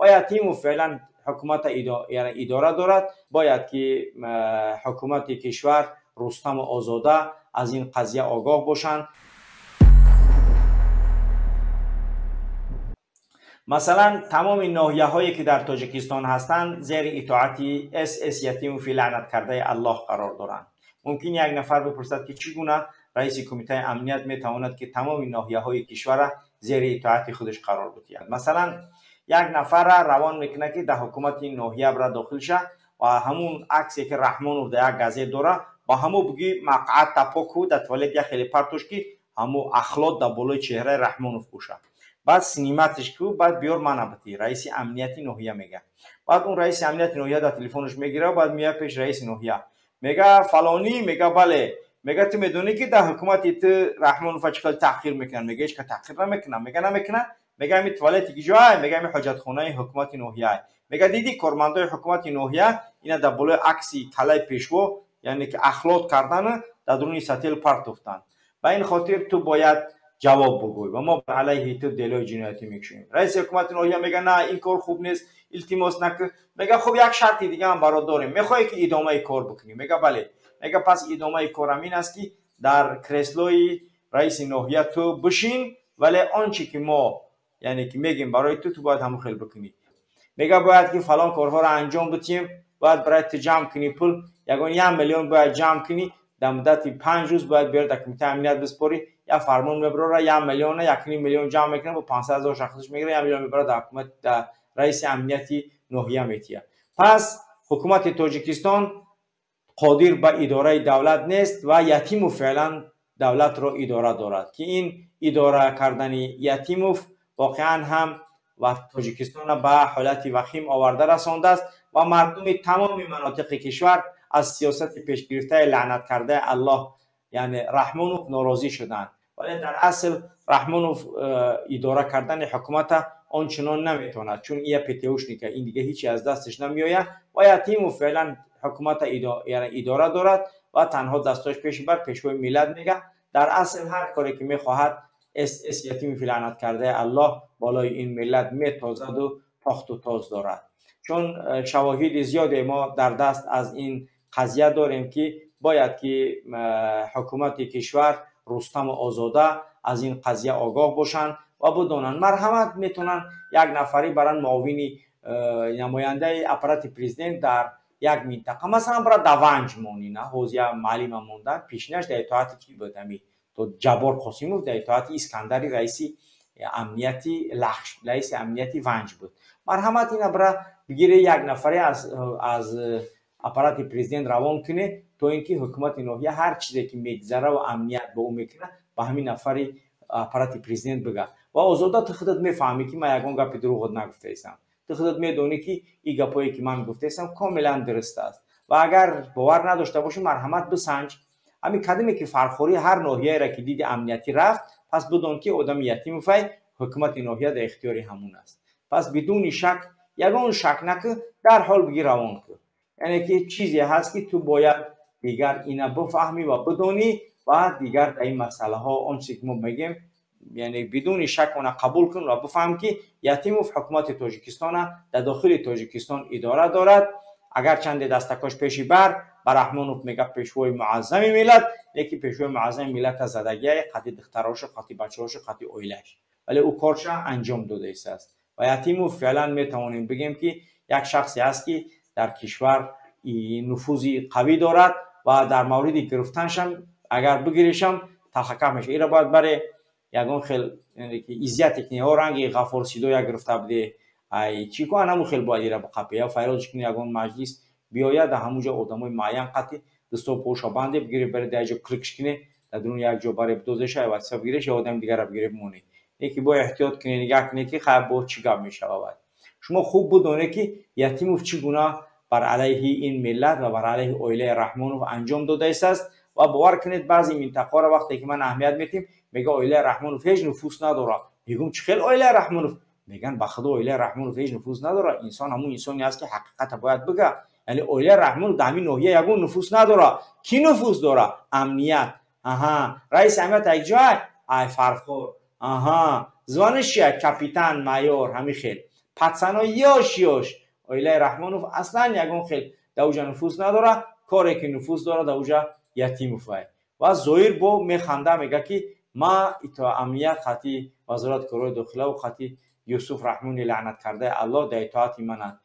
و یتیم فعلا حکومت اداره دارد. باید که حکومت کشور رستم و آزاده از این قضیه آگاه باشند. مثلا تمام ناحیه هایی که در تاجیکستان هستند زیر اطاعت اس یتیم فی لعنت کرده الله قرار دارند. ممکن یک نفر بپرسد که چگونه رئیس کمیته امنیت میتواند که تمام ناحیه های کشور زیر اطاعت خودش قرار بدهد؟ مثلا یک نفر روان میکنه که در حکومت این ناحیه برای داخل شه و همون عکسی که رحمانوف در یک گازه داره با همو بگی مقعد تپاکو در توالت یا خیلی پرتوش که همو اخلاط در بالای چهره رحمانوف باشه. بعد سینیماتش کو بعد بیار منابطی رئیس امنیتی ناحیه میگه. بعد اون رئیس امنیت ناحیه در تلفنش میگیره، بعد میاد پیش رئیس ناحیه میگه فلانی، میگه بله، میگه تو میدونی که در حکومت تو رحمانوف چقدر تحقیر میکنن؟ میگه هیچ که تحقیر نمیکنه. میگه نمیکنه. میگه می توالتی که جای، میگه می حاجت خانه حکومت ناحیه. میگه دیدی کارمندای حکومت ناحیه اینا در بالای عکسی کلای پیشوا یعنی که اخلاط کردن در درون سطل پرت افتن. به این خاطر تو باید جواب بگوی و ما علیه تو دلای جنایتی میکشیم. رئیس حکومت ناحیه میگه نه این کار خوب نیست، التماس نکن. میگه خب یک شرطی دیگه هم برات داریم، میخوای که ادامه کار بکنی؟ میگه بله. میگه پس ادامه کارم این است که در کرسلوی رئیس ناحیه تو بشین، ولی آنچه که ما یعنی که میگیم برای تو باید همون خیل بکنی. میگه باید که فلان کارها رو انجام بدیم، باید برای تو جمع کنی پول، یگان 1 میلیون باید جمع کنی، در مدت 5 روز باید بیار در کمیته امنیت بسپاری. یا فرمان میبره 1 میلیون 1.5 میلیون جمع میکنه با 500,000 شخصش میگیره 1 میلیون میبره در حکومت در رئیس امنیتی ناحیه میتیه. پس حکومت تاجیکستان قادر به اداره دولت نیست و یتیموف فعلا دولت را اداره دارد که این اداره کردن یتیموف واقعا هم و تاجیکستان به حالت وخیم آورده رسانده است و مردم تمام مناطق کشور از سیاست پیش گرفته لعنت کرده الله یعنی رحمانوف ناراضی شدند. ولی در اصل رحمانوف اداره کردن حکومت آنچنان نمیتواند، چون این پتیوش نیکه این دیگه هیچی از دستش نمیآید و یتیموف فعلا حکومت اداره دارد و تنها دستاش پیش بر پیشوای ملت میگه. در اصل هر کاری که میخواهد اس یتیم فی لعنت کرده الله بالای این ملت میتازد و تاخت و تاز دارد. چون شواهد زیاد ما در دست از این قضیه داریم که باید که حکومت کشور رستم و آزاده از این قضیه آگاه باشند و بدانند مرحمت میتونن یک نفری برای معاونی نماینده اپارات پرزیدنت در یک منطقه مثلا برای دونج مونی نه حوزه معلم موندن پیشنش در اطاعت کی بود؟ امی تو جبار قاسیموف در اطاعت اسکندری رئیس امنیتی لخش رئیس امنیتی ونج بود. مرحمت اینا برای بگیره یک نفری از اپارات پرزیدنت روان کنه تو اینکه حکومت ناحیه هر چیزی که میگذره و امنیت به اون میکنه با همین نفری اپارات پرزیدنت بگه و آزاده تو خودت میفهمی که من یگان گپ دروغ نگفته هستم، تو خودت میدونی که این گپایی که من گفته هستم کاملا درست است و اگر باور نداشته باشی مرحمت بسنج. همین کدومی که فرخوری هر ناحیه را که دید امنیتی رفت پس بدون که آدم یتیم فای حکومت ناحیه در اختیار همون است. پس بدون شک یگان شک نکن در حال بگی روان کن. یعنی که چیزی هست که تو باید دیگر اینا بفهمی و بدونی و دیگر در این مسئله ها آنچه که ما میگیم یعنی بدون شک اون قبول کن و بفهم که یتیموف حکومت تاجیکستان در داخل تاجیکستان اداره دارد. اگر چند دستکاش پیشی بر رحمانوف میگه پیشوای معظم ملت، یکی پیشوای معظم ملت از زدگی قطعی دختراش قطعی بچه‌هاش قطعی اویلش، ولی او کارش انجام داده است. و یتیموف فعلا میتوانیم بگیم که یک شخصی است که در کشور نفوذی قوی دارد و در مورد گرفتنش هم اگر بگیرشم تحقق میشه. این را باید برای یگان خیل یعنی که ایزیت کنی ها رنگی غفور سیدو یا گرفته بده ای چی کو همون خیل باید این را بقپه یا فیروزش کنی یگان مجلس بیاید در همونجا آدمای معین قطعی دستو پوشا بنده بگیره بره در جا کلیکش کنه در درون یک جا برای بدوزش یا واتساپ بگیرش یا آدم دیگر را بگیره بمونه. یکی با احتیاط کنی نگاه کنی که خیلی با چی گپ میشه. شما خوب بدونه که یتیموف چگونه بر علیه این ملت و بر علیه اویله رحمانوف انجام داده است و باور کنید بعضی منطقه را وقتی که من اهمیت میدم میگه اویله رحمانوف هیچ نفوذ نداره. میگم چه خیلی اویله رحمانوف؟ میگن بخدا اویله رحمانوف هیچ نفوذ نداره. انسان همون انسانی است که حقیقت باید بگه. یعنی اویله رحمانوف در همین ناحیه یگون نفوذ نداره. کی نفوذ داره؟ امنیت. رئیس امنیت یک جای ای فرخور زوانش کاپیتان مایور همین خیل. پتسنا یاش اویله رحمانوف اصلا یگون خیل دوجا نفوذ نداره، کاری که نفوذ داره دوجا یتیم فای و زویر با میخنده میگه که ما ایتا امنیت خطی وزارت کارهای داخله و خطی یوسف رحمانی لعنت کرده الله در اطاعت من